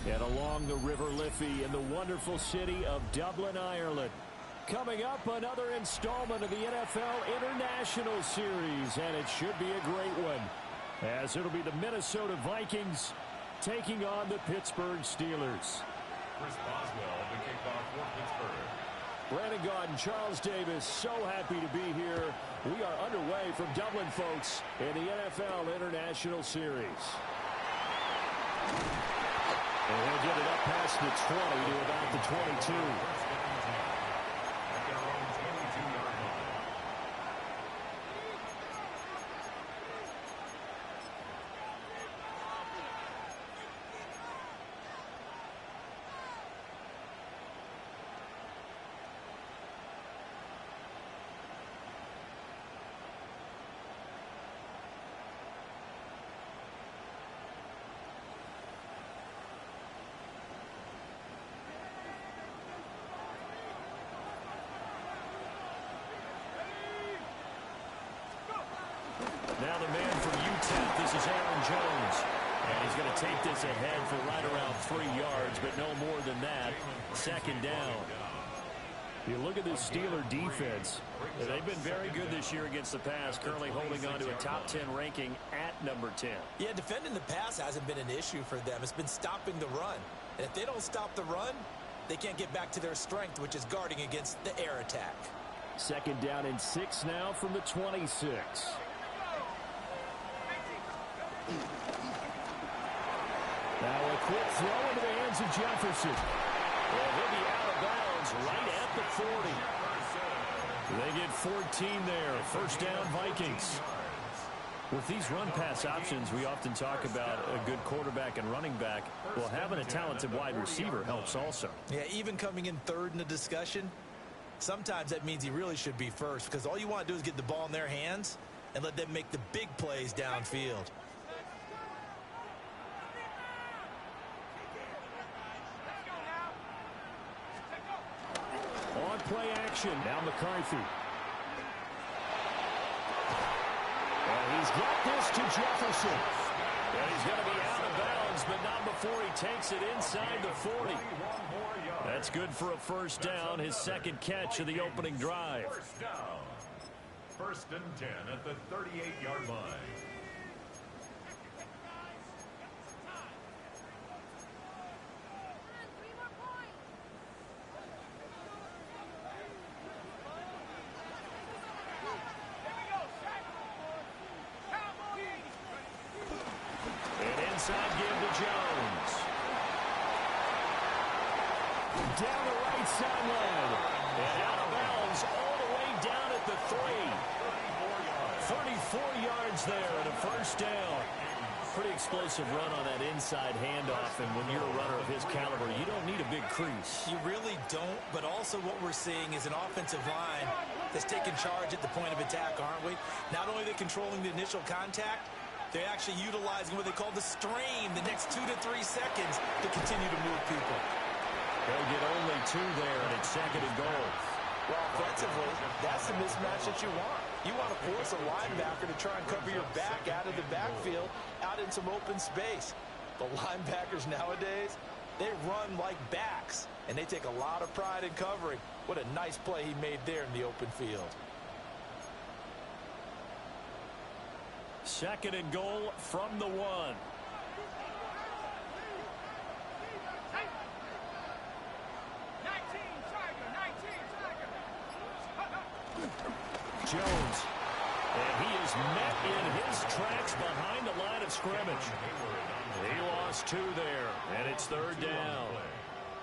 And along the River Liffey in the wonderful city of Dublin, Ireland. Coming up, another installment of the NFL International Series, and it should be a great one, as it'll be the Minnesota Vikings taking on the Pittsburgh Steelers. Chris Boswell, the kickoff for Pittsburgh. Brandon Gaudin, Charles Davis, so happy to be here. We are underway from Dublin, folks, in the NFL International Series. And he'll get it up past the 20 to about the 22. Now the man from UTEP, this is Aaron Jones. And he's going to take this ahead for right around 3 yards, but no more than that. Second down. You look at this Steeler defense. They've been very good this year against the pass, currently holding on to a top 10 ranking at number 10. Yeah, defending the pass hasn't been an issue for them. It's been stopping the run. And if they don't stop the run, they can't get back to their strength, which is guarding against the air attack. Second down and 6 now from the 26. Now a quick throw into the hands of Jefferson. Well, he'll be out of bounds right at the 40. They get 14 there. First down, Vikings. With these run-pass options, we often talk about a good quarterback and running back. Well, having a talented wide receiver helps also. Yeah, even coming in third in the discussion, sometimes that means he really should be first, because all you want to do is get the ball in their hands and let them make the big plays downfield. On play action, now McCarthy. And he's got this to Jefferson. And he's going to be out of bounds, but not before he takes it inside the 40. That's good for a first down, his second catch of the opening drive. First down. First and 10 at the 38-yard line. Inside give to Jones. Down the right sideline. And out of bounds all the way down at the 3. 34 yards there and a first down. Pretty explosive run on that inside handoff, and when you're a runner of his caliber, you don't need a big crease. You really don't, but also what we're seeing is an offensive line that's taking charge at the point of attack, aren't we? Not only are they controlling the initial contact, they're actually utilizing what they call the strain the next 2 to 3 seconds to continue to move people. They'll get only 2 there, and it's second and goal. Well, offensively, that's the mismatch that you want. You want to force a linebacker to try and cover your back out of the backfield, out in some open space. The linebackers nowadays, they run like backs, and they take a lot of pride in covering. What a nice play he made there in the open field. Second and goal from the 1. Jones. And he is met in his tracks behind the line of scrimmage. He lost 2 there, and it's third down.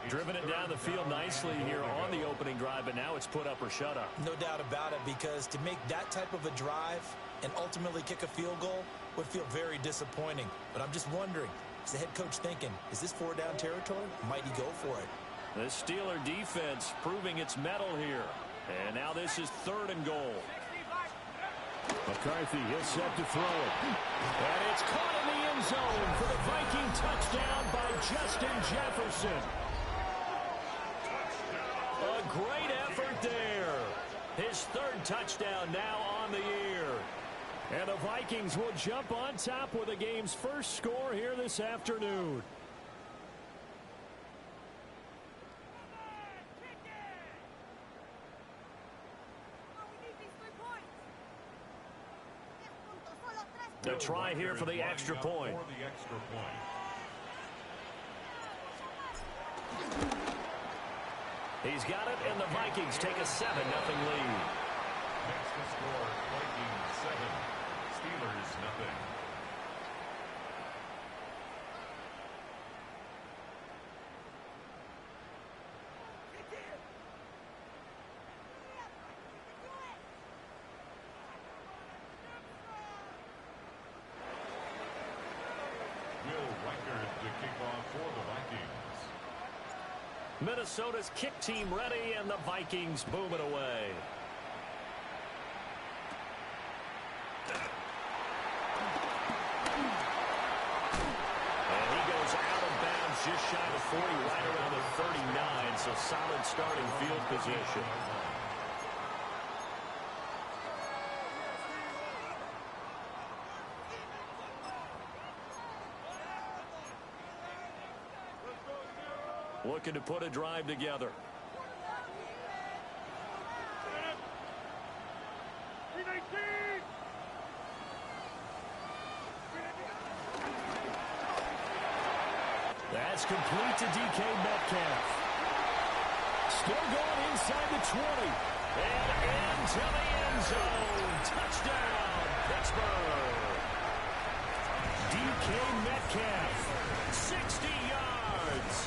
Driven it down the field nicely here on the opening drive, but now it's put up or shut up. No doubt about it, because to make that type of a drive and ultimately kick a field goal would feel very disappointing. But I'm just wondering, is the head coach thinking, is this 4-down territory? Might he go for it? The Steeler defense proving its mettle here. And now this is third and goal. McCarthy, he's set to throw it. And it's caught in the end zone for the Viking touchdown by Justin Jefferson. A great effort there. His third touchdown now on the year. And the Vikings will jump on top with the game's first score here this afternoon. A try here for the extra point. He's got it, and the Vikings take a 7-0 lead. Next to score, Vikings 7, Steelers 0. Minnesota's kick team ready, and the Vikings boom it away. And he goes out of bounds just shy of 40, right around the 39, so solid starting field position. Looking to put a drive together. That's complete to DK Metcalf. Still going inside the 20. And into the end zone. Touchdown, Pittsburgh. DK Metcalf, 60 yards.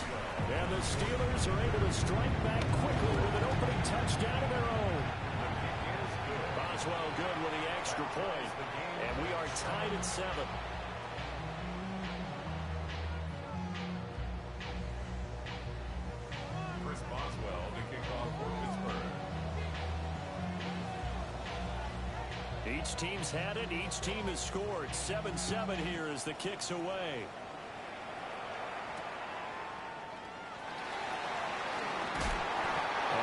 And the Steelers are able to strike back quickly with an opening touchdown of their own. Boswell good with the extra point. And we are tied at 7. Chris Boswell to kick off for Pittsburgh. Each team's had it. Each team has scored. 7-7 here as the kick's away.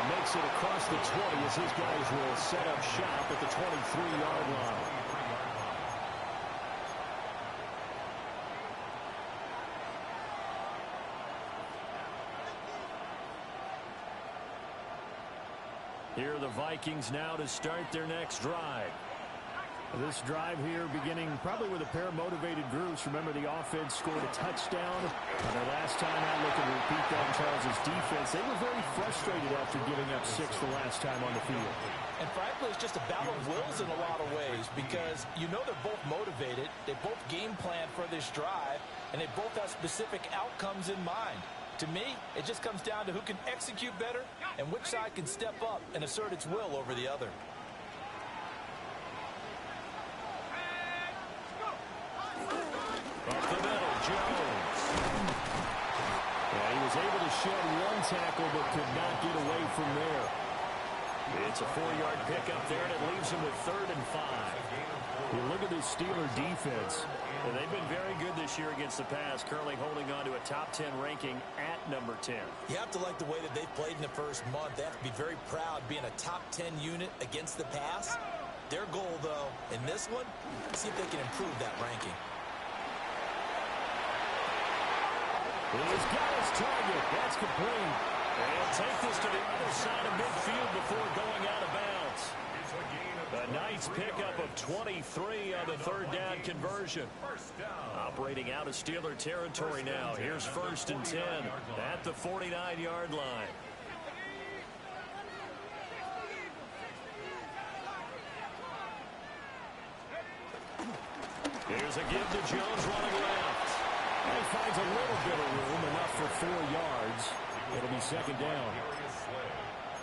Makes it across the 20 as his guys will set up shop at the 23-yard line. Here are the Vikings now to start their next drive. This drive here beginning probably with a pair of motivated groups. Remember, the offense scored a touchdown on their last time out. Looking to repeat that in Charles' defense. They were very frustrated after giving up 6 the last time on the field. And frankly, it's just a battle of wills in a lot of ways because you know they're both motivated. They both game plan for this drive, and they both have specific outcomes in mind. To me, it just comes down to who can execute better and which side can step up and assert its will over the other. Up the middle, Jones. Yeah, he was able to shed one tackle but could not get away from there. It's a 4-yard pickup there, and it leaves him with 3rd and 5. You look at this Steeler defense. Well, they've been very good this year against the pass, currently holding on to a top 10 ranking at number 10. You have to like the way that they've played in the first month. They have to be very proud being a top 10 unit against the pass. Their goal, though, in this one, see if they can improve that ranking. He's got his target. That's complete. And take this to the other side of midfield before going out of bounds. A nice pickup of 23 on the 3rd down conversion. Operating out of Steeler territory now. Here's 1st and 10 at the 49-yard line. Here's a give to Jones running left. And he finds a little bit of room, enough for 4 yards. It'll be 2nd down.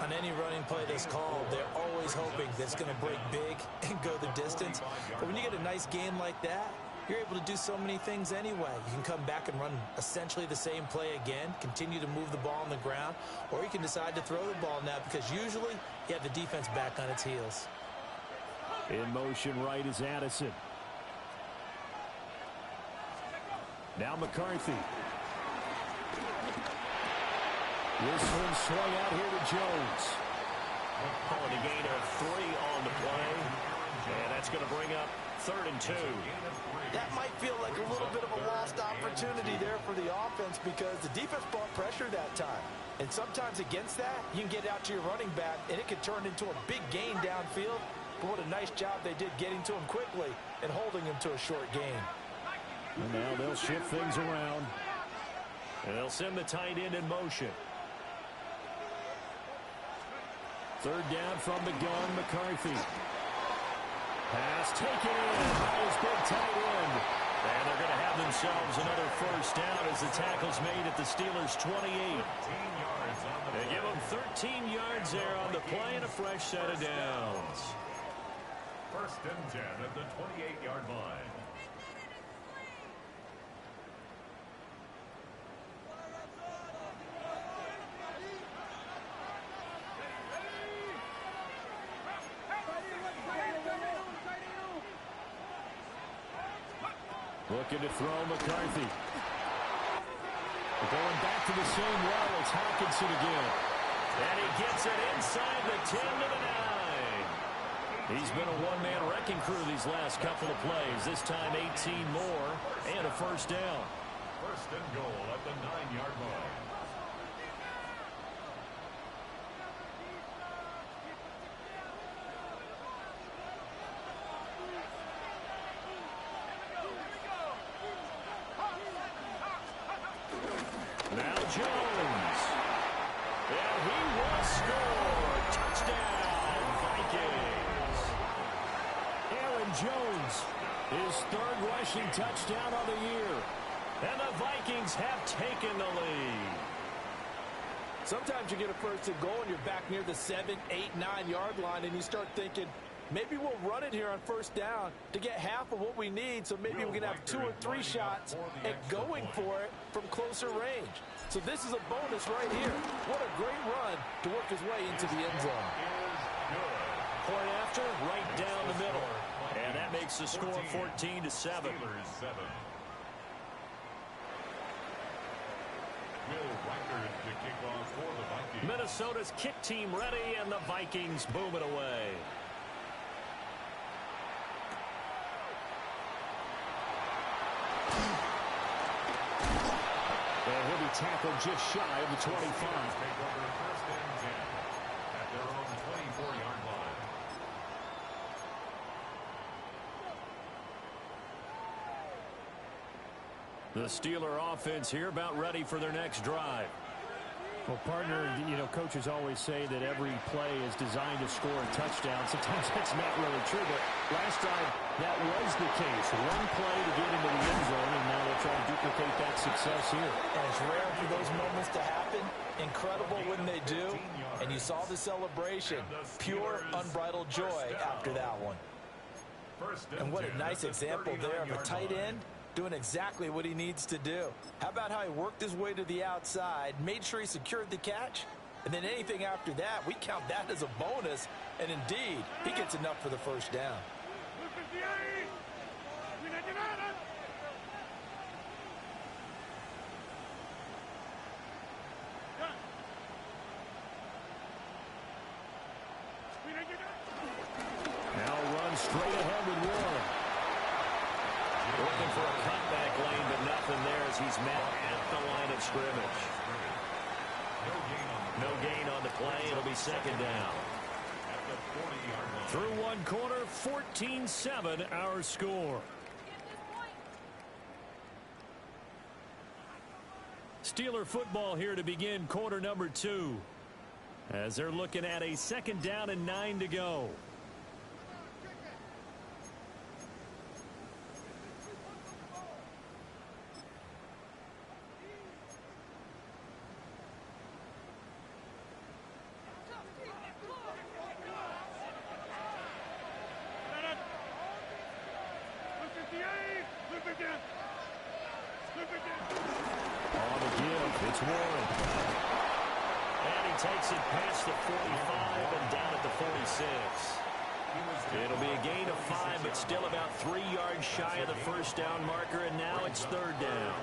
On any running play that's called, they're always hoping that it's going to break big and go the distance. But when you get a nice game like that, you're able to do so many things anyway. You can come back and run essentially the same play again, continue to move the ball on the ground, or you can decide to throw the ball now because usually you have the defense back on its heels. In motion right is Addison. Now McCarthy. This one swung out here to Jones. Calling a gain of 3 on the play. And that's going to bring up 3rd and 2. That might feel like a little bit of a lost opportunity there for the offense because the defense brought pressure that time. And sometimes against that, you can get out to your running back, and it can turn into a big gain downfield. but what a nice job they did getting to him quickly and holding him to a short gain. And now they'll shift things around. And they'll send the tight end in motion. Third down from the gun, McCarthy. Pass taken in by his big tight end. And they're going to have themselves another first down as the tackle's made at the Steelers' 28. They give them 13 yards there on the play and a fresh set of downs. First and 10 at the 28-yard line. Looking to throw McCarthy. Going back to the same well, it's Hockenson again. And he gets it inside the 10 to the 9. He's been a one-man wrecking crew these last couple of plays. This time 18 more and a first down. First and goal at the 9-yard line. Now Jones. And he will score. Touchdown, Vikings. Aaron Jones, his third rushing touchdown of the year. And the Vikings have taken the lead. Sometimes you get a first and goal and you're back near the 7, 8, 9-yard line and you start thinking, maybe we'll run it here on first down to get half of what we need, so maybe we can have 2 or 3 shots at going for it from closer range. So this is a bonus right here. What a great run to work his way into the end zone. Point after, right down the middle. And that makes the score 14-7. Minnesota's kick team ready, and the Vikings boom it away. And he'll be tackled just shy of the 25. First and 10 at their own 24-yard line. The Steeler offense here about ready for their next drive. Well, partner, you know, coaches always say that every play is designed to score a touchdown. Sometimes that's not really true, but last drive, that was the case. One play to get into the end zone, and now they'll try to duplicate that success here. And it's rare for those moments to happen. Incredible when they do. And you saw the celebration. Pure, unbridled joy after that one. And what a nice example there of a tight end doing exactly what he needs to do. How about how he worked his way to the outside, made sure he secured the catch, and then anything after that, we count that as a bonus, and indeed, he gets enough for the first down. Now run straight ahead with Warren. Looking for a cutback lane, but nothing there as he's met at the line of scrimmage. No gain on the play. It'll be second down. Through one quarter, 14-7 our score. Steeler football here to begin quarter number 2. As they're looking at a second down and 9 to go. On the give, it's Warren. And he takes it past the 45 and down at the 46. It'll be a gain of 5, but still about 3 yards shy of the first down marker, and now it's third down.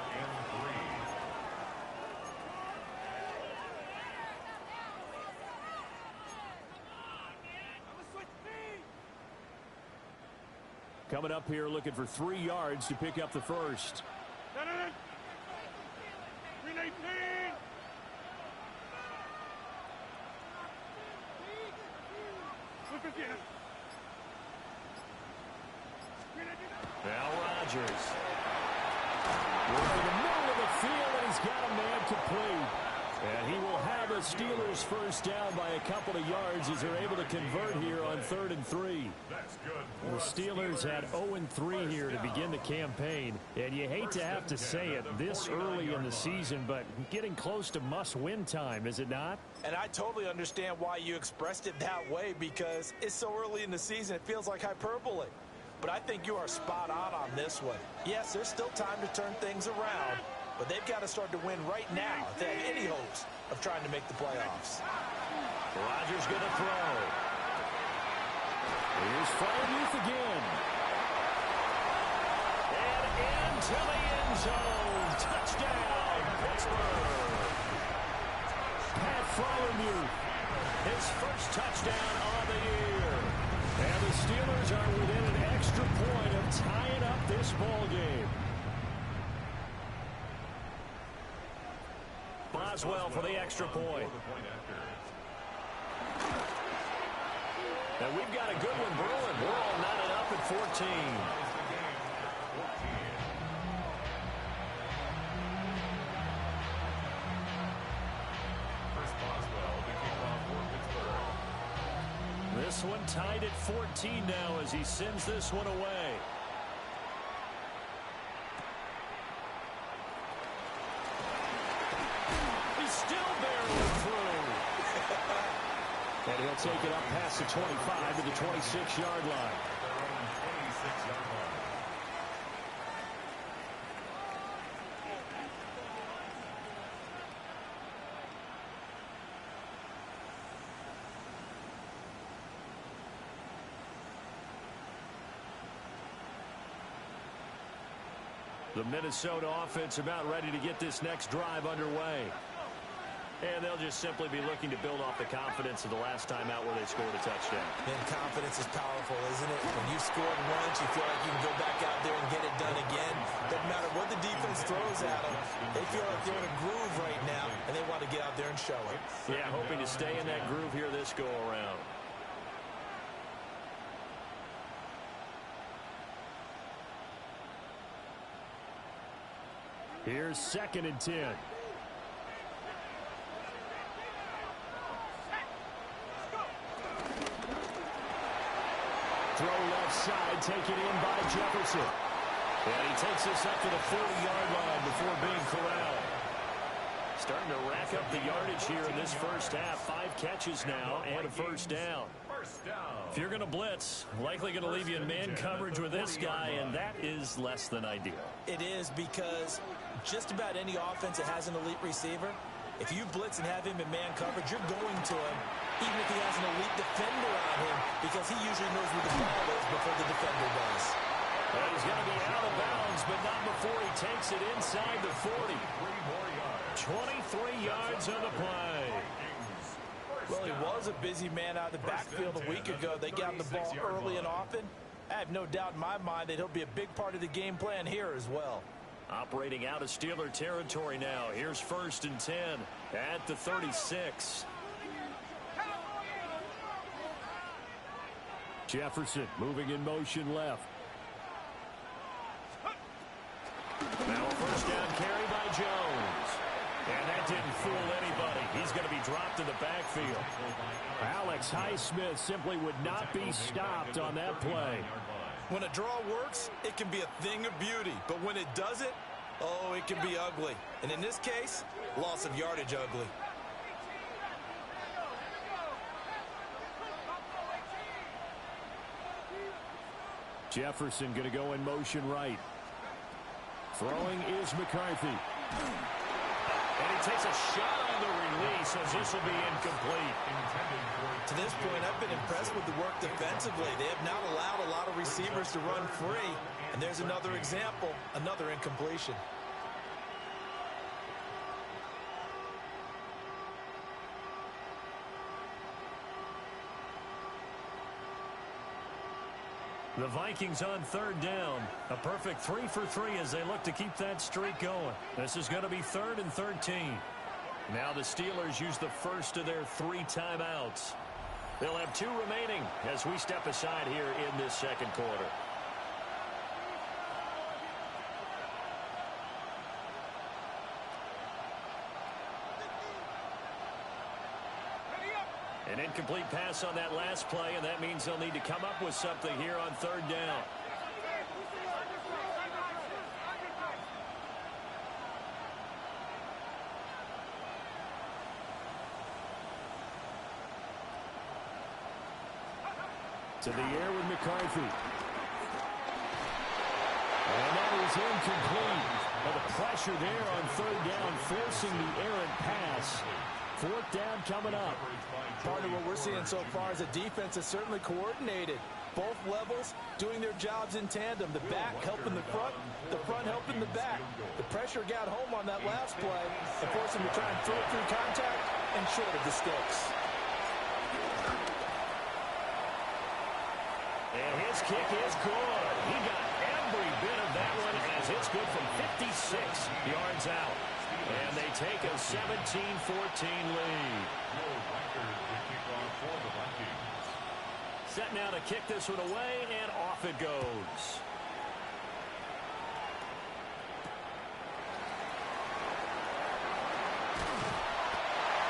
Coming up here looking for 3 yards to pick up the first. Rodgers. Over the middle of the field, and he's got a man complete. And he will have the Steelers first down by a couple of yards as they're able to convert here on 3rd and 3. The Steelers had 0-3 here to begin the campaign. And you hate to have to say it this early in the season, but getting close to must-win time, is it not? And I totally understand why you expressed it that way, because it's so early in the season it feels like hyperbole. But I think you are spot on this one. Yes, there's still time to turn things around, but they've got to start to win right now if they have any hopes of trying to make the playoffs. Rodgers going to throw. Here's Freiermuth again. And into the end zone. Touchdown, Pittsburgh. Pat Freiermuth, his first touchdown on the year. And the Steelers are within an extra point of tying up this ball game. Boswell for the extra point. And we've got a good one brewing. We're all knotted up at 14. This one tied at 14 now as he sends this one away. He's still barreling through. And he'll take it up past the 25 to the 26-yard line. The Minnesota offense about ready to get this next drive underway. And they'll just simply be looking to build off the confidence of the last time out where they scored a touchdown. And confidence is powerful, isn't it? When you scored once, you feel like you can go back out there and get it done again. Doesn't matter what the defense throws at them. They feel like they're in a groove right now, and they want to get out there and show it. Yeah, hoping to stay in that groove here this go-around. Here's 2nd and 10. Throw left side, taken in by Jefferson. And he takes this up to the 40-yard line before being corralled. Starting to rack up the yardage here in this first half. 5 catches now and a first down. If you're going to blitz, likely going to leave you in man coverage with this guy, and that is less than ideal. It is, because just about any offense that has an elite receiver, if you blitz and have him in man coverage, you're going to him, even if he has an elite defender on him, because he usually knows where the ball is before the defender does. Well, he's going to be out of bounds, but not before he takes it inside the 40. 23 yards on the play. Well, he was a busy man out of the backfield a week ago. They got him the ball early and often. I have no doubt in my mind that he'll be a big part of the game plan here as well. Operating out of Steeler territory now. Here's 1st and 10 at the 36. Jefferson moving in motion left. Now a first down carry by Jones. And that didn't fool anybody. He's going to be dropped in the backfield. Alex Highsmith simply would not be stopped on that play. When a draw works, it can be a thing of beauty. But when it doesn't, oh, it can be ugly. And in this case, loss of yardage ugly. Jefferson going to go in motion right. Throwing is McCarthy. And he takes a shot on the release as this will be incomplete. To this point, I've been impressed with the work defensively. They have not allowed a lot of receivers to run free. And there's another example, another incompletion. The Vikings on 3rd down. A perfect 3 for 3 as they look to keep that streak going. This is going to be 3rd and 13. Now the Steelers use the first of their 3 timeouts. They'll have 2 remaining as we step aside here in this second quarter. An incomplete pass on that last play, and that means they'll need to come up with something here on third down. To the air with McCarthy. And that is incomplete. But the pressure there on third down, forcing the errant pass. Fourth down coming up. Part of what we're seeing so far is the defense is certainly coordinated. Both levels doing their jobs in tandem. The back helping the front helping the back. The pressure got home on that last play and forced him to try and throw through contact and short of the sticks. And his kick is good. He got every bit of that one as it's good from 56 yards out. And they take a 17-14 lead. Set now to kick this one away, and off it goes.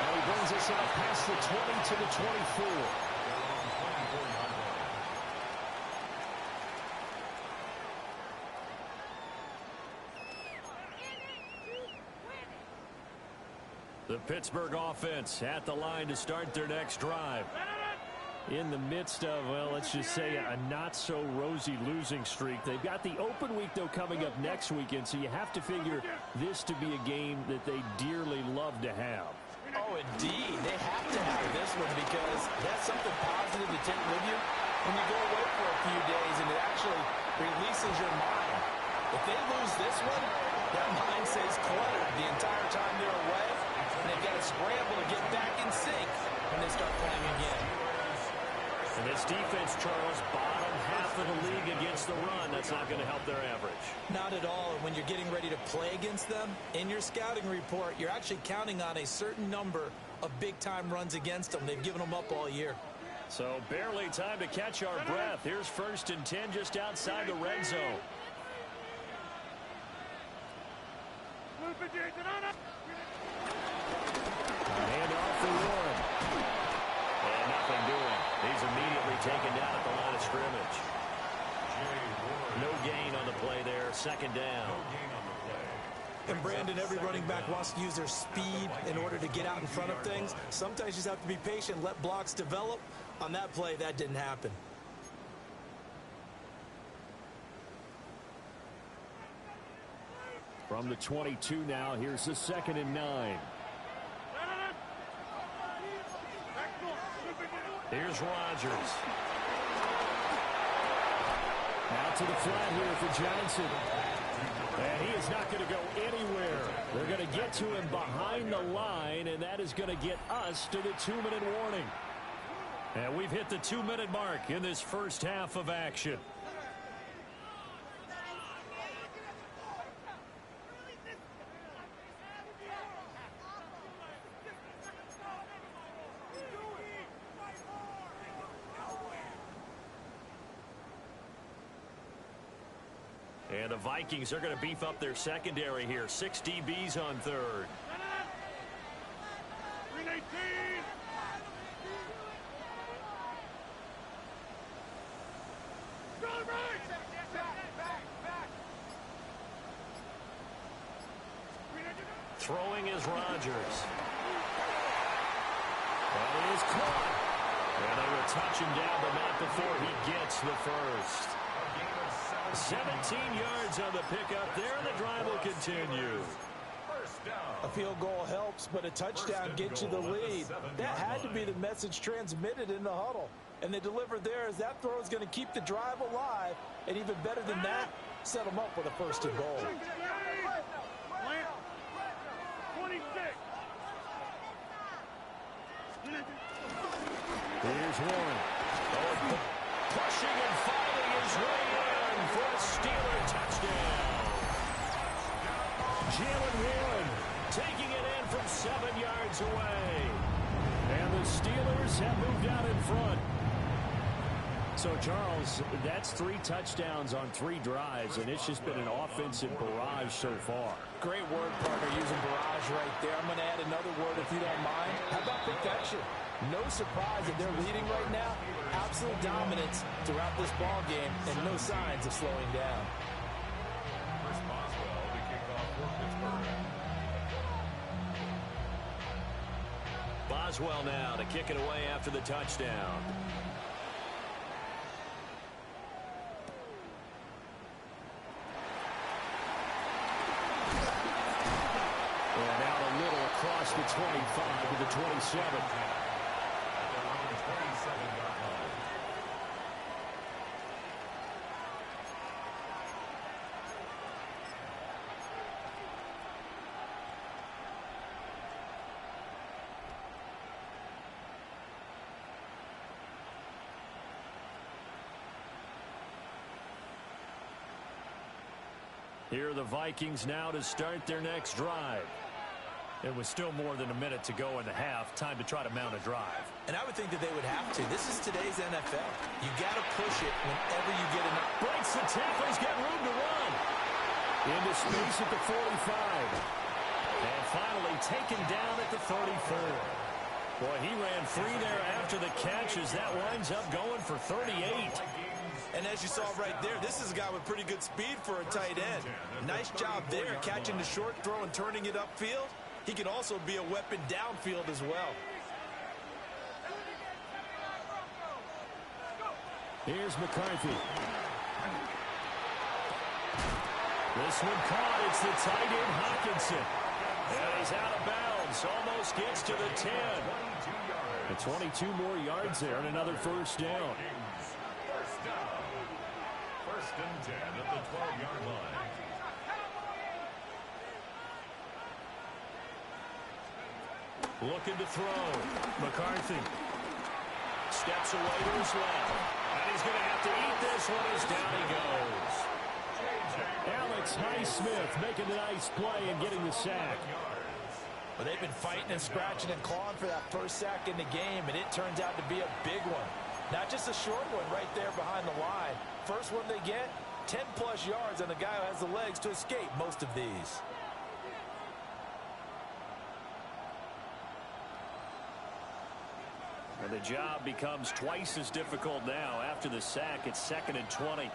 And he brings us out past the 20 to the 24. The Pittsburgh offense at the line to start their next drive. In the midst of, well, let's just say a not-so-rosy losing streak. They've got the open week, though, coming up next weekend, so you have to figure this to be a game that they dearly love to have. Oh, indeed. They have to have this one because that's something positive to take with you when you go away for a few days, and it actually releases your mind. If they lose this one, that mind stays cluttered the entire time they're away, and they've got to scramble to get back in sync when they start playing again. And this defense, Charles, bottom half of the league against the run. That's not going to help their average. Not at all. And when you're getting ready to play against them, in your scouting report, you're actually counting on a certain number of big-time runs against them. They've given them up all year. So barely time to catch our breath. Here's 1st and 10 just outside the red zone. Hand off for Warren. And nothing doing. He's immediately taken down at the line of scrimmage. No gain on the play there. 2nd down. And Brandon, every running back wants to use their speed in order to get out in front of things. Sometimes you just have to be patient, let blocks develop. On that play, that didn't happen. From the 22 now, here's the 2nd and 9. Here's Rodgers. Now to the flat here for Johnson. And he is not going to go anywhere. They're going to get to him behind the line, and that is going to get us to the 2-minute warning. And we've hit the 2-minute mark in this first half of action. And the Vikings are going to beef up their secondary here. 6 DBs on third. Throwing is Rodgers. And it is caught. And they will touch him down, but not before he gets the first. 17 yards on the pickup there, and the drive will continue. A field goal helps, but a touchdown gets you the lead. That had to be the message transmitted in the huddle. And they delivered there as that throw is going to keep the drive alive. And even better than that, set them up with a 1st and goal. Here's Warren. Oh, pushing and fighting his way in for a Steeler touchdown. Jalen Warren taking it in from 7 yards away. And the Steelers have moved out in front. So, Charles, that's 3 touchdowns on 3 drives, and it's just been an offensive barrage so far. Great word, partner, using barrage right there. I'm going to add another word if you don't mind. How about perfection? No surprise that they're leading right now. Absolute dominance throughout this ball game and no signs of slowing down. Chris Boswell to kick off for Pittsburgh. Boswell now to kick it away after the touchdown. And out a little across the 25 to the 27. Here are the Vikings now to start their next drive. It was still more than a minute to go in the half. Time to try to mount a drive. And I would think that they would have to. This is today's NFL. You got to push it whenever you get enough. Breaks the tackles, got room to run. Into space at the 45. And finally taken down at the 34. Boy, he ran free there after the catch as that winds up going for 38. And as you saw right there, this is a guy with pretty good speed for a tight end. Nice job there, catching the short throw and turning it upfield. He can also be a weapon downfield as well. Here's McCarthy. This one caught. It's the tight end Hockenson. And he's out of bounds. Almost gets to the 10. And 22 more yards there and another first down. First and 10 at the 12-yard line. Looking to throw. McCarthy steps away to his left. And he's going to have to eat this one as down he goes. Alex Highsmith making the nice play and getting the sack. Well, they've been fighting and scratching and clawing for that first sack in the game, and it turns out to be a big one. Not just a short one right there behind the line. First one they get, 10-plus yards, and the guy who has the legs to escape most of these. And the job becomes twice as difficult now. After the sack, it's 2nd and 20.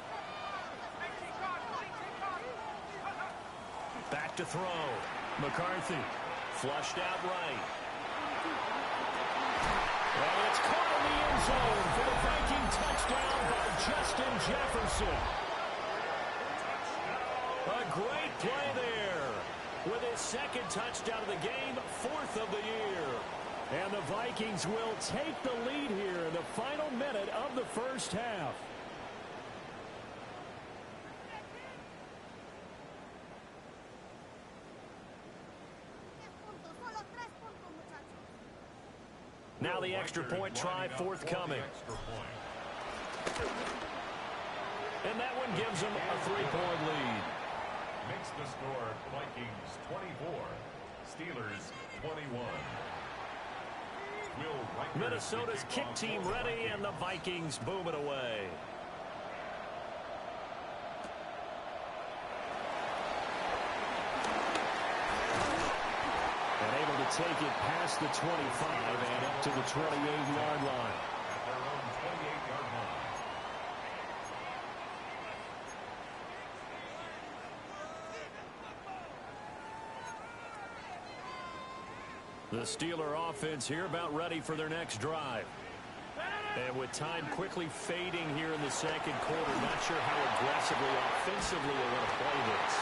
Back to throw. McCarthy flushed out right. And it's caught in the end zone for the Viking touchdown by Justin Jefferson. A great play there with his second touchdown of the game, 4th of the year. And the Vikings will take the lead here in the final minute of the first half. Now the extra point try forthcoming. And that one gives them a 3-point lead. Makes the score Vikings 24, Steelers 21. Minnesota's kick team ready, and the Vikings boom it away. And able to take it past the 25 and up to the 28-yard line. At their own 28-yard line. The Steeler offense here about ready for their next drive. And with time quickly fading here in the second quarter, not sure how aggressively, offensively they want to play this.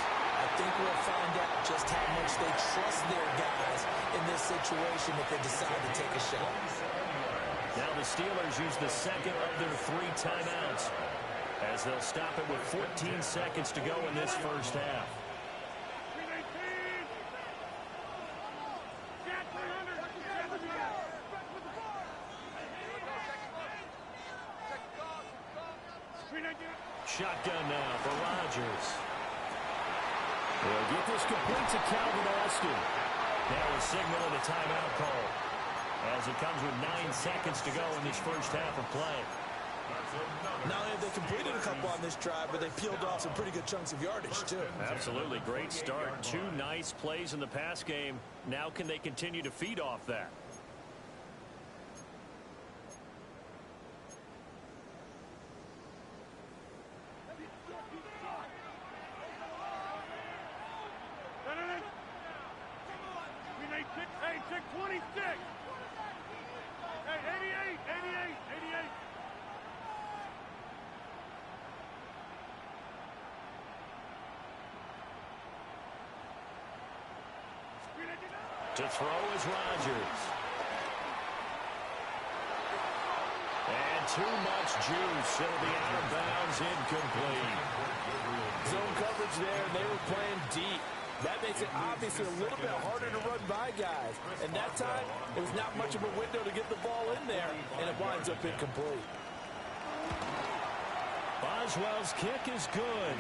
I think we'll find out just how much they trust their guys in this situation if they decide to take a shot. Now the Steelers use the second of their 3 timeouts as they'll stop it with 14 seconds to go in this first half. Shotgun now for Rodgers. They'll get this complete to Calvin Austin. Now a signal and a timeout call as it comes with 9 seconds to go in this first half of play. Not only have they completed a couple on this drive, but they peeled off some pretty good chunks of yardage, too. Absolutely. Great start. 2 nice plays in the pass game. Now can they continue to feed off that? To throw is Rodgers. And too much juice. It'll be out of bounds, incomplete. Zone coverage there, and they were playing deep. That makes it obviously a little bit harder to run by guys. And that time, it was not much of a window to get the ball in there, and it winds up incomplete. Boswell's kick is good,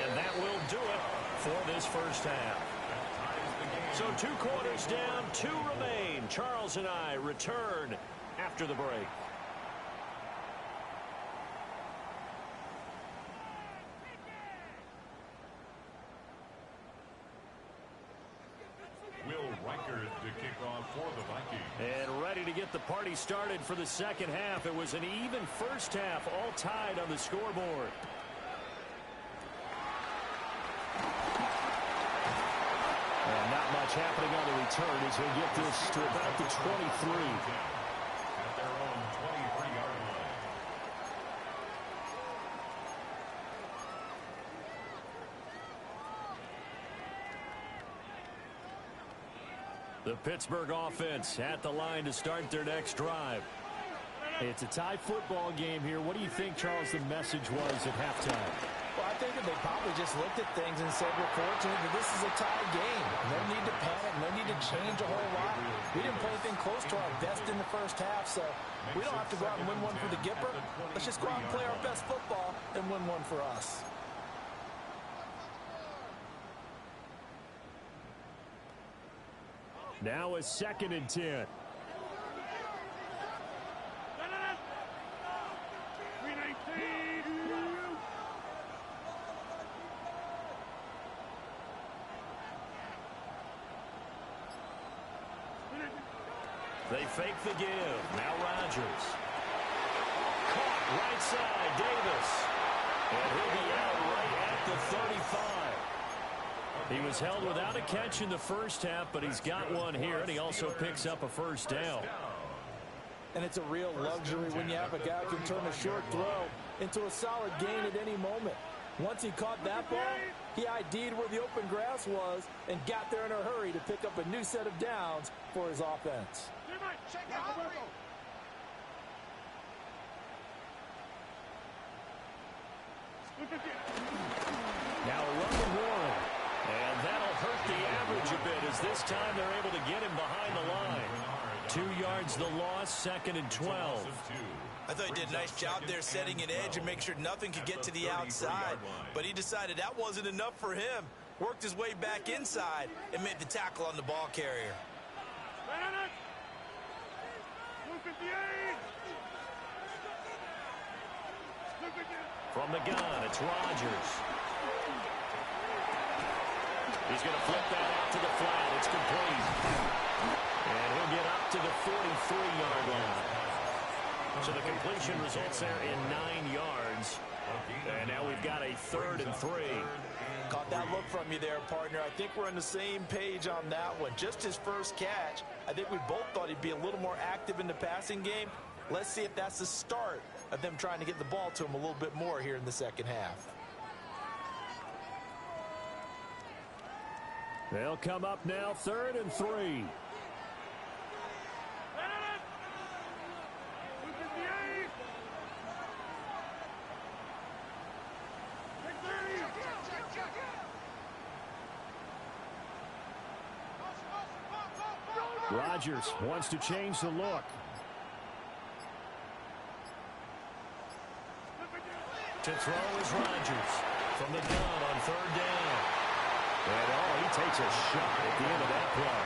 and that will do it for this first half. So 2 quarters down, 2 remain. Charles and I return after the break. Will Reichard to kick off for the Vikings. And ready to get the party started for the second half. It was an even first half, all tied on the scoreboard. And not much happening on the return as we get this to about the 23. At their own 23-yard line. The Pittsburgh offense at the line to start their next drive. It's a tie football game here. What do you think, Charles, the message was at halftime? Well, I think they probably just looked at things and said, we're fortunate that this is a tie game. No need to panic. No need to change a whole lot. We didn't play anything close to our best in the first half, so we don't have to go out and win one for the Gipper. Let's just go out and play our best football and win one for us. Now a 2nd and 10. They fake the give. Now Rodgers. Caught right side, Davis. And he'll be out right at the 35. He was held without a catch in the first half, but he's got one here, and he also picks up a first down. And it's a real luxury when you have a guy who can turn a short throw into a solid gain at any moment. Once he caught that ball, he ID'd where the open grass was and got there in a hurry to pick up a new set of downs for his offense. Now a run to Warren. And that'll hurt the average a bit as this time they're able to get him behind the line. 2 yards the loss, 2nd and 12. I thought he did a nice job there setting an edge and make sure nothing could get to the outside. But he decided that wasn't enough for him. Worked his way back inside and made the tackle on the ball carrier. From the gun, it's Rodgers. He's going to flip that out to the flat. It's complete. And he'll get up to the 43-yard line. So the completion results there in 9 yards. And now we've got a 3rd and 3. Caught that look from you there, partner. I think we're on the same page on that one. Just his first catch. I think we both thought he'd be a little more active in the passing game. Let's see if that's the start of them trying to get the ball to him a little bit more here in the second half. They'll come up now, 3rd and 3. Rodgers wants to change the look. To throw is Rodgers from the gun on 3rd down. And he takes a shot at the end of that play.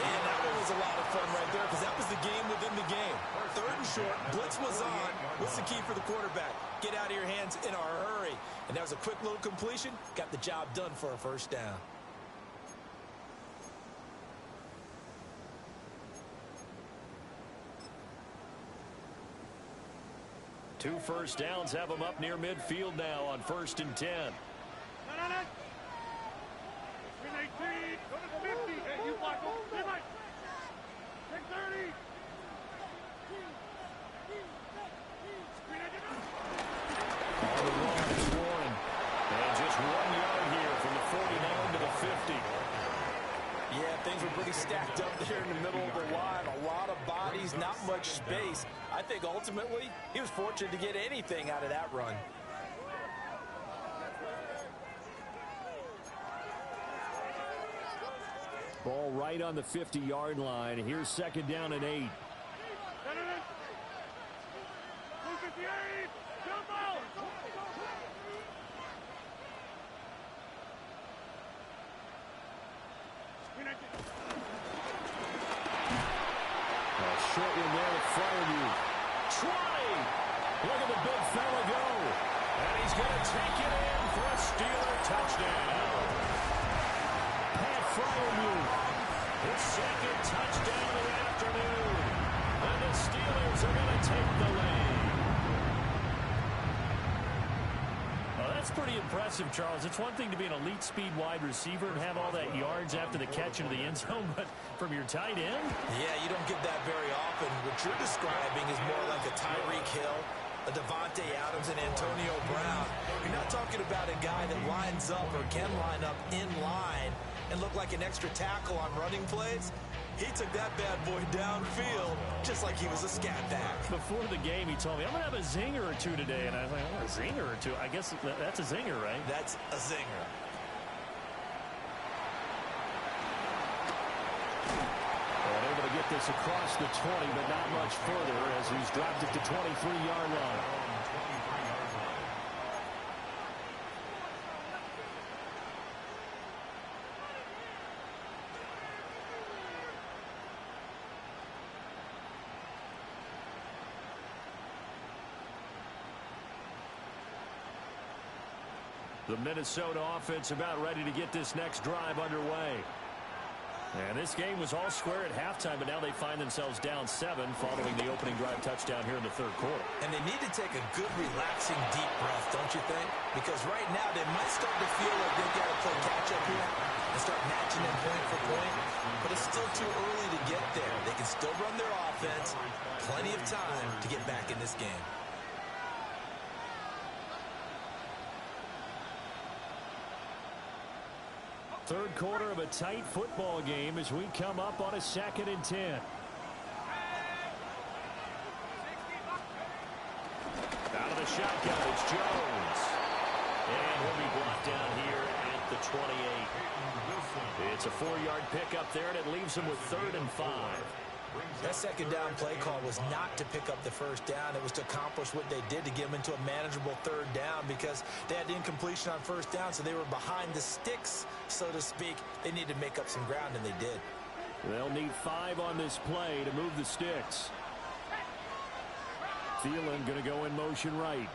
And that one was a lot of fun right there because that was the game within the game. 3rd and short, blitz was on. What's the key for the quarterback? Get out of your hands in a hurry. And that was a quick little completion. Got the job done for a first down. Two first downs have them up near midfield now on 1st and 10. pretty stacked up there in the middle of the line. A lot of bodies, not much space. I think ultimately he was fortunate to get anything out of that run. Ball right on the 50-yard line. Here's second down and 8. Short one there with Fryermuth. 20! Look at the big fella go. And he's going to take it in for a Steeler touchdown. Pat Fryermuth, his second touchdown of the afternoon. And the Steelers are going to take the lead. That's pretty impressive, Charles. It's one thing to be an elite speed wide receiver and have all that yards after the catch into the end zone, but from your tight end? Yeah, you don't get that very often. What you're describing is more like a Tyreek Hill, a Devontae Adams, and Antonio Brown. You're not talking about a guy that lines up or can line up in line and look like an extra tackle on running plays. He took that bad boy downfield just like he was a scat back. Before the game, he told me, I'm going to have a zinger or two today. And I was like, oh, a zinger or two? I guess that's a zinger, right? That's a zinger. And able to get this across the 20, but not much further as he's dropped it to 23-yard line. The Minnesota offense about ready to get this next drive underway. And this game was all square at halftime, but now they find themselves down 7 following the opening drive touchdown here in the third quarter. And they need to take a good, relaxing, deep breath, don't you think? Because right now they might start to feel like they've got to play catch-up here and start matching them point for point. But it's still too early to get there. They can still run their offense. Plenty of time to get back in this game. Third quarter of a tight football game as we come up on a 2nd and 10. Out of the shotgun, it's Jones. And he'll be blocked down here at the 28. It's a 4-yard pickup there, and it leaves him with 3rd and 5. That second down play call was not to pick up the first down. It was to accomplish what they did to get them into a manageable 3rd down because they had incompletion on first down, so they were behind the sticks, so to speak. They needed to make up some ground, and they did. They'll need 5 on this play to move the sticks. Thielen going to go in motion right.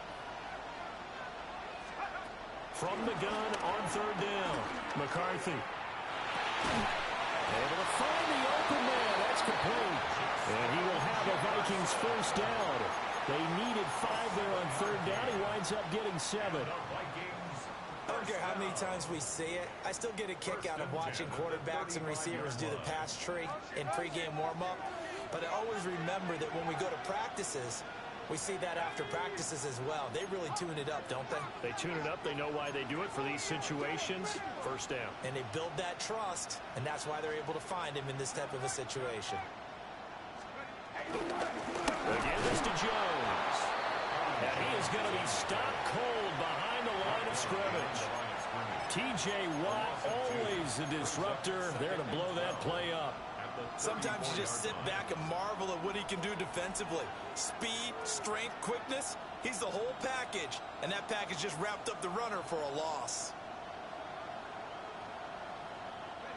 From the gun on 3rd down. McCarthy. Able to find the open man. That's complete. And he will have a Vikings first down. They needed 5 there on 3rd down. He winds up getting 7. I don't care how many times we see it. I still get a kick out of watching quarterbacks and receivers do the pass tree in pregame warm-up. But I always remember that when we go to practices, we see that after practices as well. They really tune it up, don't they? They tune it up. They know why they do it for these situations. First down. And they build that trust, and that's why they're able to find him in this type of a situation. Again, this to Jones. And he is going to be stopped cold behind the line of scrimmage. T.J. Watt, always a disruptor, there to blow that play up. Sometimes you just sit back and marvel at what he can do defensively. Speed, strength, quickness, he's the whole package. And that package just wrapped up the runner for a loss.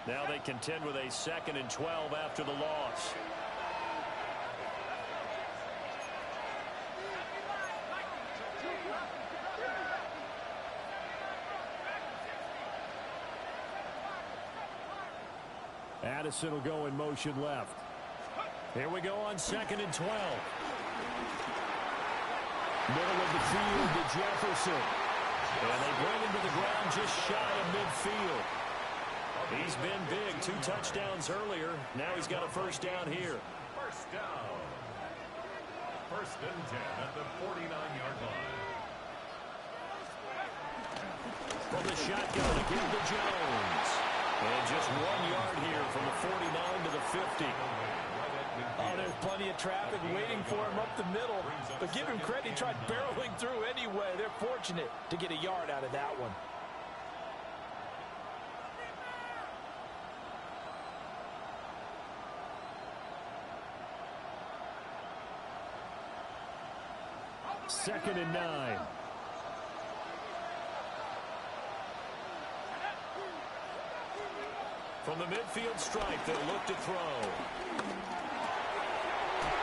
Now they contend with a 2nd and 12 after the loss. Addison will go in motion left. Here we go on 2nd and 12. Middle of the field to Jefferson. And they bring him to the ground just shy of midfield. He's been big. 2 touchdowns earlier. Now he's got a first down here. First down. 1st and 10 at the 49-yard line. From the shotgun, again to Jones. And just 1 yard here from the 49 to the 50. Oh, there's plenty of traffic waiting for him up the middle. But give him credit, he tried barreling through anyway. They're fortunate to get a yard out of that one. Second and 9. From the midfield stripe, they'll look to throw.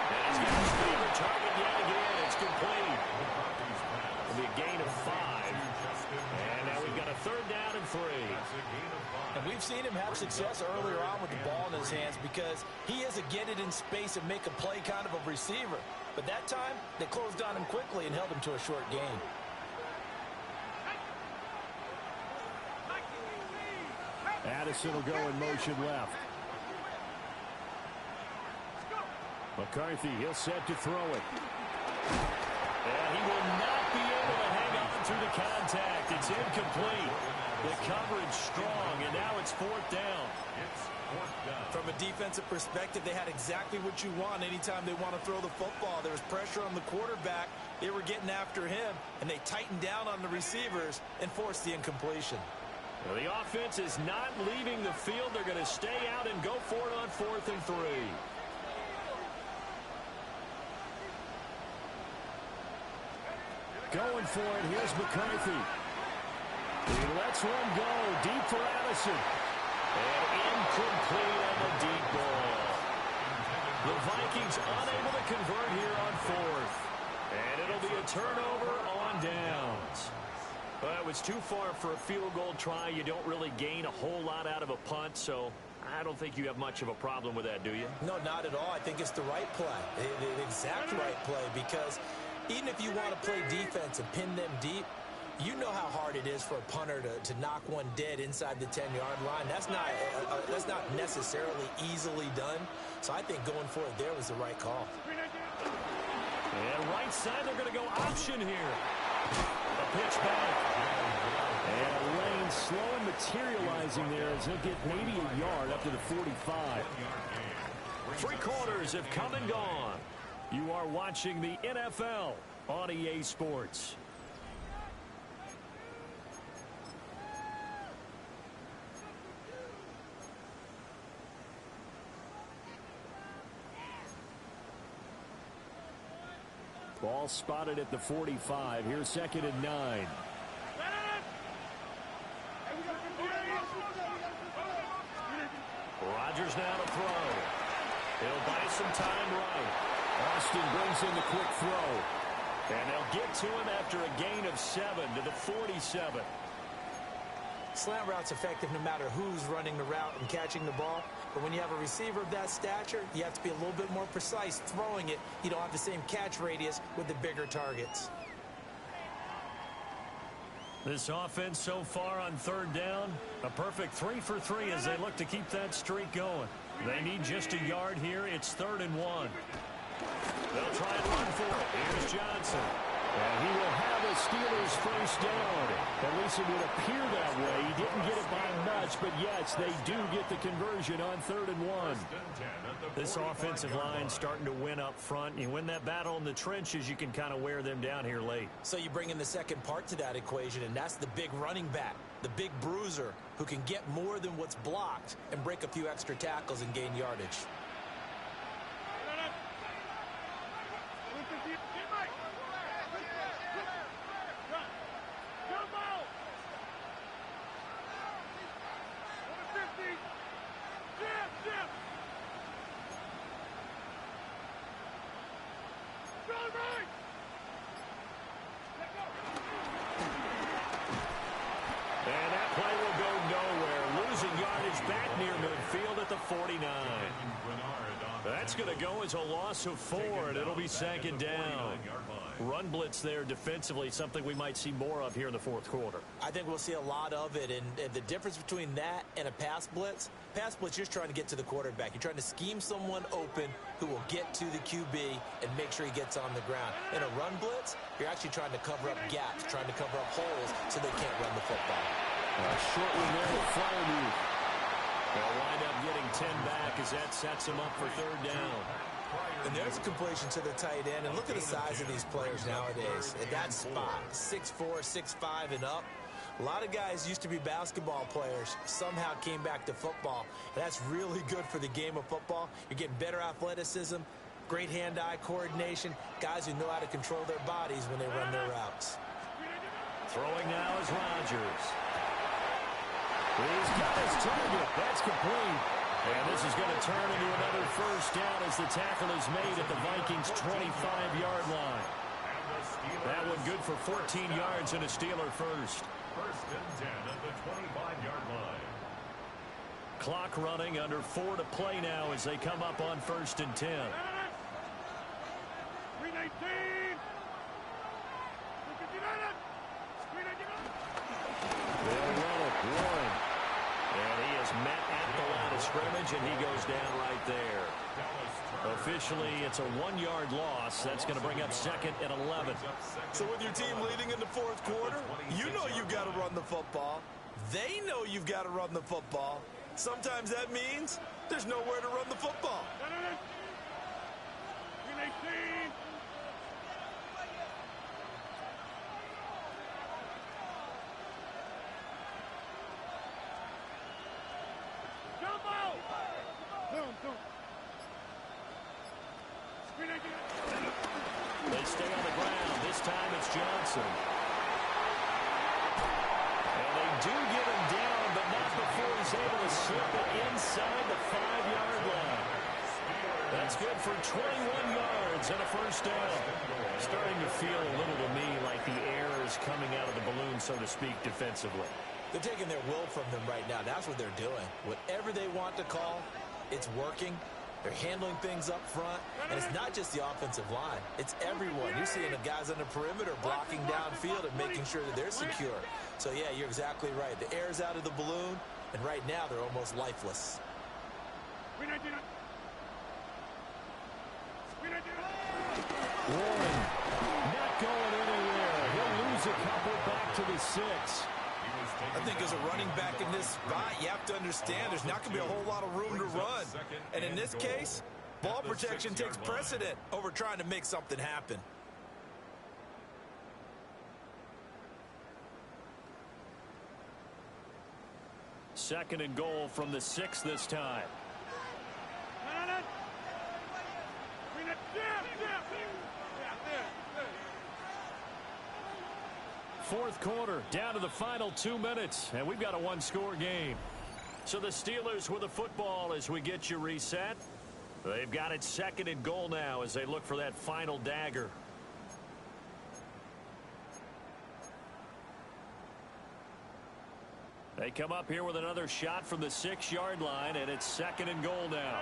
And he's got his favorite target yet again. It's complete. It'll be a gain of 5. And now we've got a third down and 3. And we've seen him have success earlier on with the ball in his hands because he is a get it in space and make a play kind of a receiver. But that time, they closed on him quickly and held him to a short gain. Addison will go in motion left. McCarthy, he'll set to throw it. And he will not be able to hang on through the contact. It's incomplete. The coverage strong, and now it's 4th down. From a defensive perspective, they had exactly what you want anytime they want to throw the football. There was pressure on the quarterback. They were getting after him, and they tightened down on the receivers and forced the incompletion. Well, the offense is not leaving the field. They're going to stay out and go for it on 4th and 3. Going for it. Here's McCarthy. He lets one go. Deep for Addison. And incomplete on the deep ball. The Vikings unable to convert here on 4th. And it'll be a turnover on downs. Well, it was too far for a field goal try. You don't really gain a whole lot out of a punt, so I don't think you have much of a problem with that, do you? No, not at all. I think it's the right play, the exact right play, because even if you want to play defense and pin them deep, you know how hard it is for a punter to knock one dead inside the 10-yard line. That's not necessarily easily done. So I think going for it there was the right call. And right side, they're going to go option here. A pitch back. And Lane slow and materializing there as he'll get maybe a yard up to the 45. 3 quarters have come and gone. You are watching the NFL on EA Sports. Ball spotted at the 45. Here's 2nd and 9. Rodgers now to throw. He'll buy some time right. Austin brings in the quick throw. And they'll get to him after a gain of 7 to the 47. Slant route's effective no matter who's running the route and catching the ball. But when you have a receiver of that stature, you have to be a little bit more precise throwing it. You don't have the same catch radius with the bigger targets. This offense so far on 3rd down, a perfect 3 for 3 as they look to keep that streak going. They need just a yard here. It's 3rd and 1. They'll try and run for it. Here's Johnson. And he will have a Steelers first down. At least it would appear that way. He didn't get it by much, but yes, they do get the conversion on 3rd and 1. This offensive line starting to win up front. You win that battle in the trenches, you can kind of wear them down here late. So you bring in the second part to that equation, and that's the big running back, the big bruiser, who can get more than what's blocked and break a few extra tackles and gain yardage. And that play will go nowhere. Losing yardage back near midfield at the 49. That's going to go as a loss of 4, and it'll be 2nd down. Run blitz there defensively, something we might see more of here in the 4th quarter. I think we'll see a lot of it, and the difference between that and a pass blitz, you're just trying to get to the quarterback. You're trying to scheme someone open who will get to the QB and make sure he gets on the ground. In a run blitz, you're actually trying to cover up gaps, trying to cover up holes so they can't run the football. Short one there with Freiermuth. They'll wind up getting 10 back as that sets them up for third down. And there's a completion to the tight end. And look at the size of these players nowadays. At that spot, 6'4", 6'5", and up. A lot of guys used to be basketball players, somehow came back to football. And that's really good for the game of football. You're getting better athleticism, great hand-eye coordination, guys who know how to control their bodies when they run their routes. Throwing now is Rodgers. He's got his target. That's complete. And this is going to turn into another first down as the tackle is made at the Vikings' 25-yard line. That one good for 14 yards and a Steeler first. First and 10 at the 25-yard line. Clock running, under 4 to play now as they come up on first and 10. They'll run it. Warren. And he is met at the line of scrimmage, and he goes down right there. Officially, it's a 1-yard loss. That's going to bring up second and 11. So with your team leading in the fourth quarter, you know you've got to run the football. They know you've got to run the football. Sometimes that means there's nowhere to run the football. They stay on the ground. This time it's Johnson. And they do get him down, but not before he's able to slip it inside the 5-yard line. That's good for 21 yards and a first down. Starting to feel a little to me like the air is coming out of the balloon, so to speak, defensively. They're taking their will from them right now. That's what they're doing. Whatever they want to call, it's working. They're handling things up front, and it's not just the offensive line. It's everyone. You're seeing the guys on the perimeter blocking downfield and making sure that they're secure. So, yeah, you're exactly right. The air's out of the balloon, and right now they're almost lifeless. Warren not going anywhere. He'll lose a couple back to the 6. I think as a running back in this spot, you have to understand there's not going to be a whole lot of room to run. And in this case, ball protection takes precedent over trying to make something happen. Second and goal from the 6 this time. Fourth quarter, down to the final 2 minutes, and we've got a 1-score game. So the Steelers with the football as we get you reset. They've got it second and goal now as they look for that final dagger. They come up here with another shot from the 6-yard line, and it's second and goal now.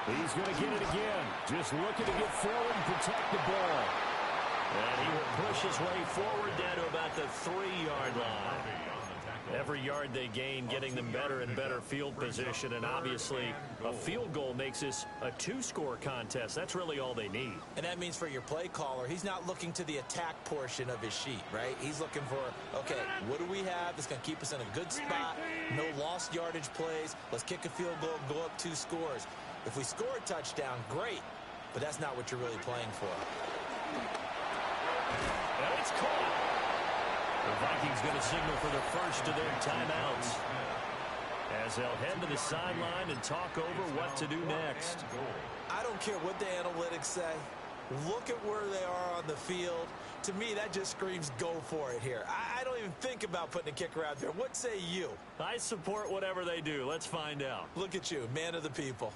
He's going to get it again. Just looking to get forward and protect the ball. And he will push his way forward down to about the 3-yard line. Every yard they gain, getting them better and better field position. And obviously, a field goal makes this a 2-score contest. That's really all they need. And that means for your play caller, he's not looking to the attack portion of his sheet, right? He's looking for, okay, what do we have that's going to keep us in a good spot? No lost yardage plays. Let's kick a field goal and go up 2 scores. If we score a touchdown, great. But that's not what you're really playing for. And it's caught. The Vikings going to signal for the first of their timeouts as they'll head to the sideline and talk over what to do next. I don't care what the analytics say. Look at where they are on the field. To me, that just screams go for it here. I don't even think about putting a kicker out there. What say you? I support whatever they do. Let's find out. Look at you, man of the people.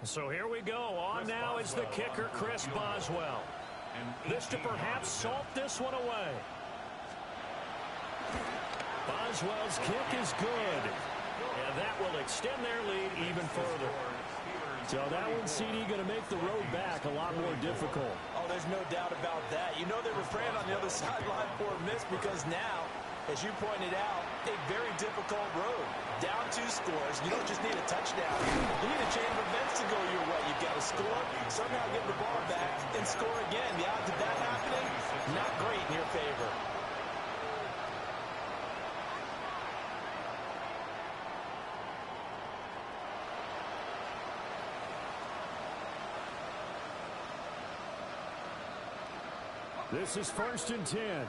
So here we go. On now is the kicker, Chris Boswell. This to perhaps salt this one away. Boswell's kick is good. And that will extend their lead even further. So that one, CD, going to make the road back a lot more difficult. Oh, there's no doubt about that. You know they were praying on the other sideline for a miss because now As you pointed out, a very difficult road. Down 2 scores, you don't just need a touchdown. You need a chain of events to go your way. You've got to score, somehow get the ball back, and score again. The odds of that happening, not great in your favor. This is 1st and 10.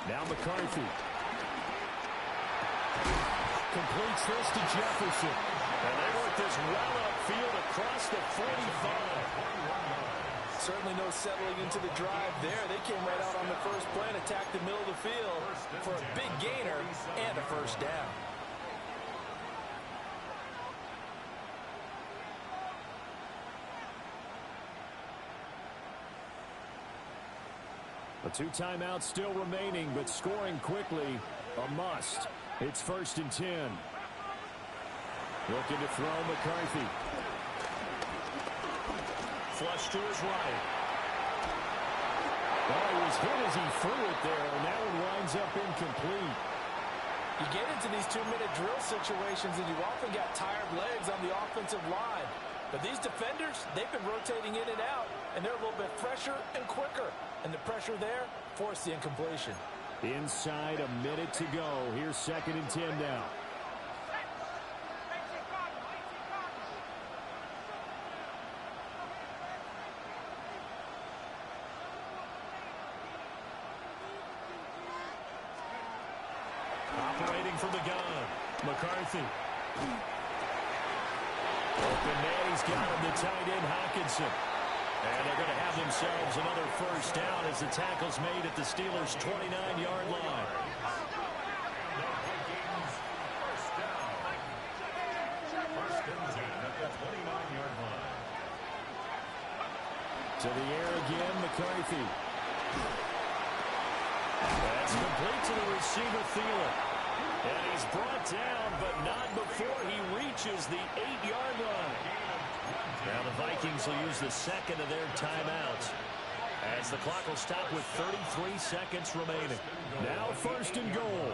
Now McCarthy. Completes this to Jefferson. And they work this well upfield across the 45. Certainly no settling into the drive there. They came right out on the first play and attacked the middle of the field for a big gainer and a first down. The 2 timeouts still remaining, but scoring quickly, a must. It's 1st and 10. Looking to throw McCarthy. Flush to his right. Oh, he was hit as he threw it there, and that one winds up incomplete. You get into these 2-minute drill situations, and you often got tired legs on the offensive line. But these defenders, they've been rotating in and out, and they're a little bit fresher and quicker. And the pressure there forced the incompletion. Inside a minute to go. Here's 2nd and 10 now. Operating from the gun. McCarthy. Open man, he's got him, the tight end Hockenson. And they're going to have themselves another first down as the tackle's made at the Steelers' 29-yard line. First and 10 at the 29-yard line. To the air again, McCarthy. That's complete to the receiver, Thielen. And he's brought down, but not before he reaches the 8-yard line. Now the Vikings will use the second of their timeouts as the clock will stop with 33 seconds remaining. Now 1st and goal.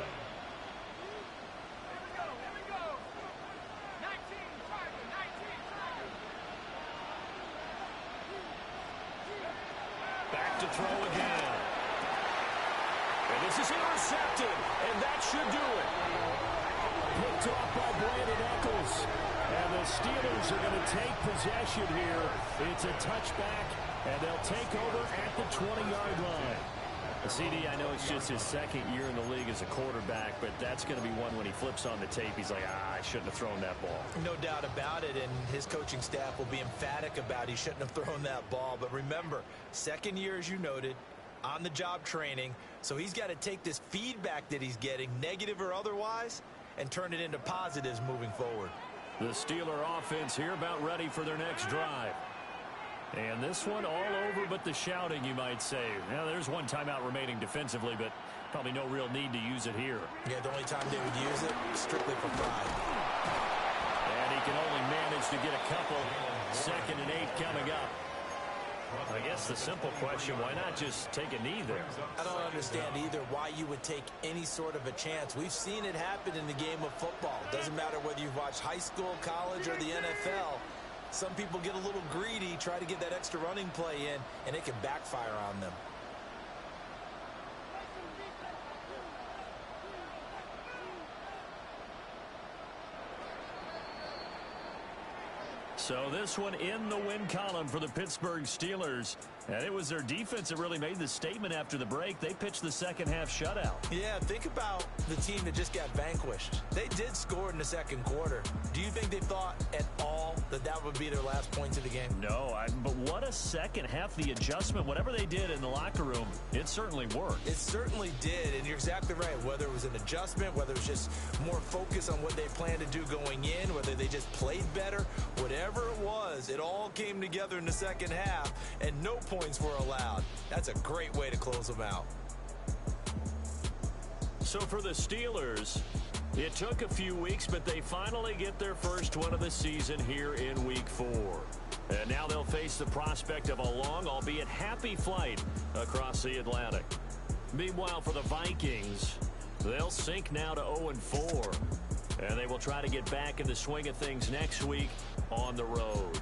Back to throw again. And this is intercepted, and that should do it. Picked off by Brandon Echols. And the Steelers are going to take possession here. It's a touchback, and they'll take over at the 20-yard line. CD, I know it's just his 2nd year in the league as a quarterback, but that's going to be one when he flips on the tape. He's like, I shouldn't have thrown that ball. No doubt about it, and his coaching staff will be emphatic about he shouldn't have thrown that ball. But remember, 2nd year, as you noted, on-the-job training, so he's got to take this feedback that he's getting, negative or otherwise, and turn it into positives moving forward. The Steeler offense here about ready for their next drive. And this one all over but the shouting, you might say. Now, there's 1 timeout remaining defensively, but probably no real need to use it here. Yeah, the only time they would use it, strictly for pride. And he can only manage to get a couple. 2nd and 8 coming up. I guess the simple question, why not just take a knee there? I don't understand either why you would take any sort of a chance. We've seen it happen in the game of football. Doesn't matter whether you've watched high school, college, or the NFL. Some people get a little greedy, try to get that extra running play in, and it can backfire on them. So this one in the win column for the Pittsburgh Steelers. And it was their defense that really made the statement after the break. They pitched the second half shutout. Yeah, think about the team that just got vanquished. They did score in the second quarter. Do you think they thought at all that that would be their last points of the game? No, but what a second half. The adjustment, whatever they did in the locker room, it certainly worked. It certainly did, and you're exactly right. Whether it was an adjustment, whether it was just more focus on what they planned to do going in, whether they just played better, whatever it was, it all came together in the second half, and no points were allowed. That's a great way to close them out. So for the Steelers, it took a few weeks, but they finally get their first one of the season here in Week 4. And now they'll face the prospect of a long, albeit happy flight across the Atlantic. Meanwhile, for the Vikings, they'll sink now to 0-4. And they will try to get back in the swing of things next week on the road.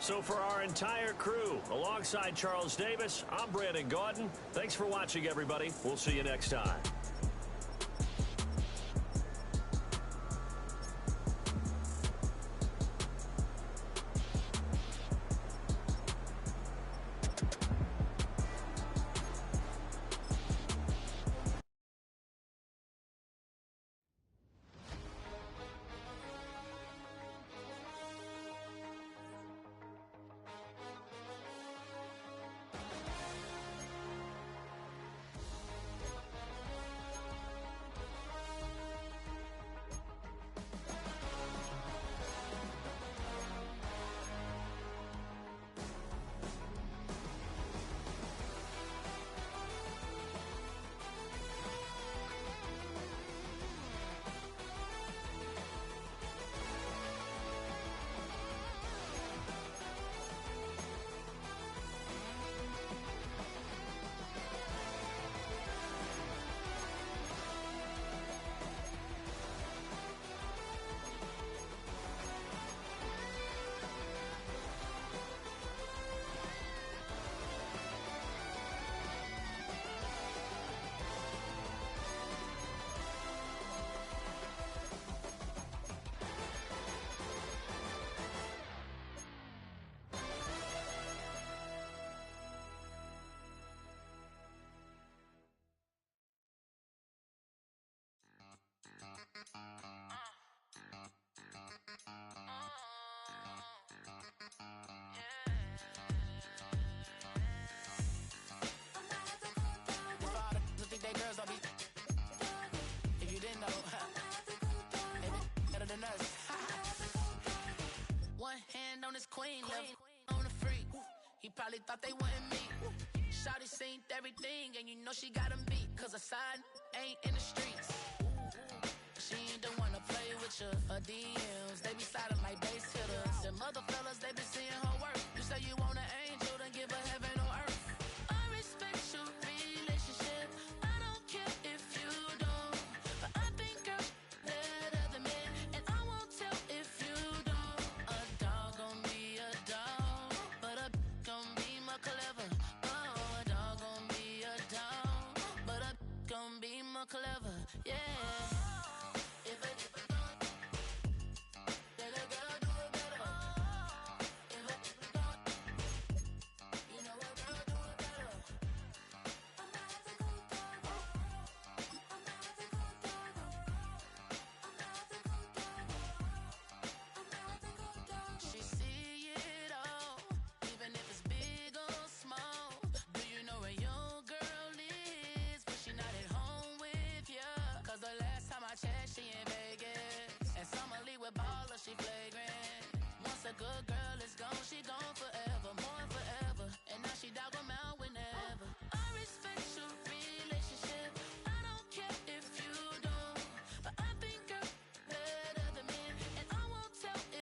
So for our entire crew, alongside Charles Davis, I'm Brandon Gaudin. Thanks for watching, everybody. We'll see you next time. If you didn't know, better than us. One hand on his queen, on the freak. He probably thought they wouldn't meet. Shawty seen everything, and you know she got him beat. Cause her side ain't in the streets. She ain't the one to play with you. Her DMs, they be sliding like base hitters. The mother fellas, they be seeing her work. You say you want an angel, then give her heaven on earth. I respect your relationship. I don't care if you don't. But I think girls let other men. And I won't tell if you don't. A dog gon' be a dog, but a gon' be more clever. Oh, a dog gon' be a dog, but a gon' be more clever. Yeah. She in Vegas, and Summer Lee with Baller, she flagrant. Once a good girl.